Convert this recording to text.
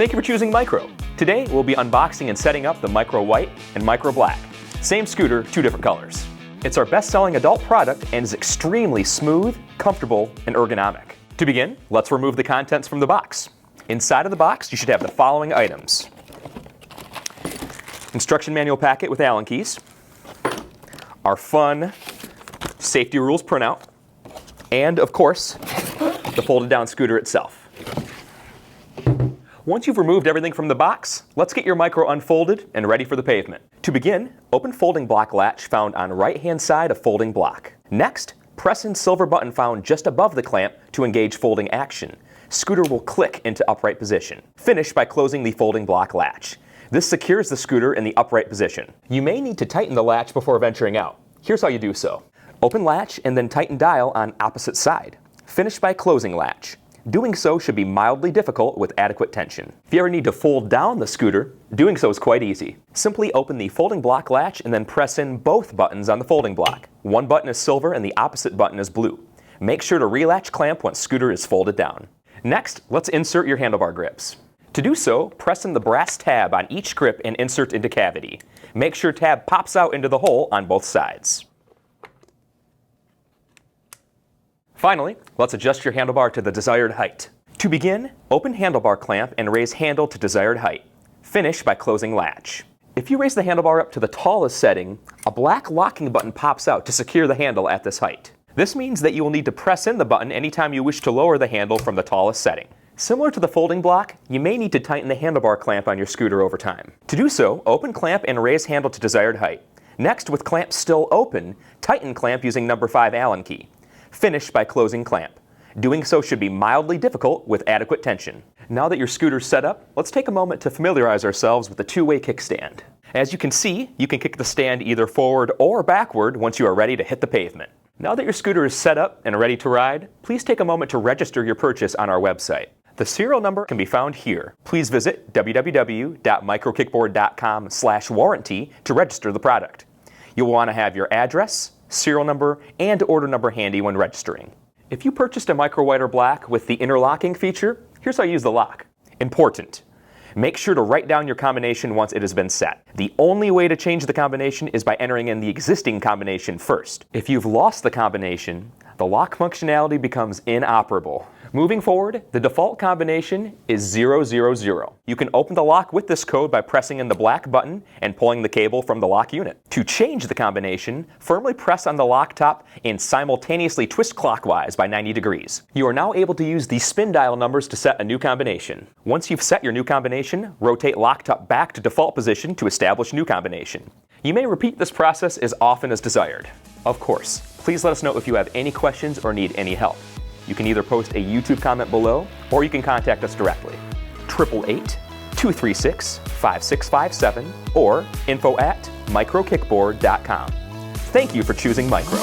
Thank you for choosing Micro. Today we'll be unboxing and setting up the Micro White and Micro Black. Same scooter, two different colors. It's our best-selling adult product and is extremely smooth, comfortable, and ergonomic. To begin, let's remove the contents from the box. Inside of the box, you should have the following items. Instruction manual packet with Allen keys, our fun safety rules printout, and of course, the folded down scooter itself. Once you've removed everything from the box, let's get your Micro unfolded and ready for the pavement. To begin, open folding block latch found on right-hand side of folding block. Next, press in silver button found just above the clamp to engage folding action. Scooter will click into upright position. Finish by closing the folding block latch. This secures the scooter in the upright position. You may need to tighten the latch before venturing out. Here's how you do so. Open latch and then tighten dial on opposite side. Finish by closing latch. Doing so should be mildly difficult with adequate tension. If you ever need to fold down the scooter, doing so is quite easy. Simply open the folding block latch and then press in both buttons on the folding block. One button is silver and the opposite button is blue. Make sure to relatch clamp once scooter is folded down. Next, let's insert your handlebar grips. To do so, press in the brass tab on each grip and insert into cavity. Make sure tab pops out into the hole on both sides. Finally, let's adjust your handlebar to the desired height. To begin, open handlebar clamp and raise handle to desired height. Finish by closing latch. If you raise the handlebar up to the tallest setting, a black locking button pops out to secure the handle at this height. This means that you will need to press in the button anytime you wish to lower the handle from the tallest setting. Similar to the folding block, you may need to tighten the handlebar clamp on your scooter over time. To do so, open clamp and raise handle to desired height. Next, with clamp still open, tighten clamp using number 5 Allen key. Finish by closing clamp. Doing so should be mildly difficult with adequate tension. Now that your scooter's set up, let's take a moment to familiarize ourselves with the two-way kickstand. As you can see, you can kick the stand either forward or backward once you are ready to hit the pavement. Now that your scooter is set up and ready to ride, please take a moment to register your purchase on our website. The serial number can be found here. Please visit www.microkickboard.com/warranty to register the product. You'll want to have your address, serial number, and order number handy when registering. If you purchased a Micro White or Black with the interlocking feature, here's how you use the lock. Important. Make sure to write down your combination once it has been set. The only way to change the combination is by entering in the existing combination first. If you've lost the combination, the lock functionality becomes inoperable. Moving forward, the default combination is 000. You can open the lock with this code by pressing in the black button and pulling the cable from the lock unit. To change the combination, firmly press on the lock top and simultaneously twist clockwise by 90 degrees. You are now able to use the spin dial numbers to set a new combination. Once you've set your new combination, rotate lock top back to default position to establish new combination. You may repeat this process as often as desired. Of course, please let us know if you have any questions or need any help. You can either post a YouTube comment below, or you can contact us directly. 888-236-5657 or info@microkickboard.com. Thank you for choosing Micro.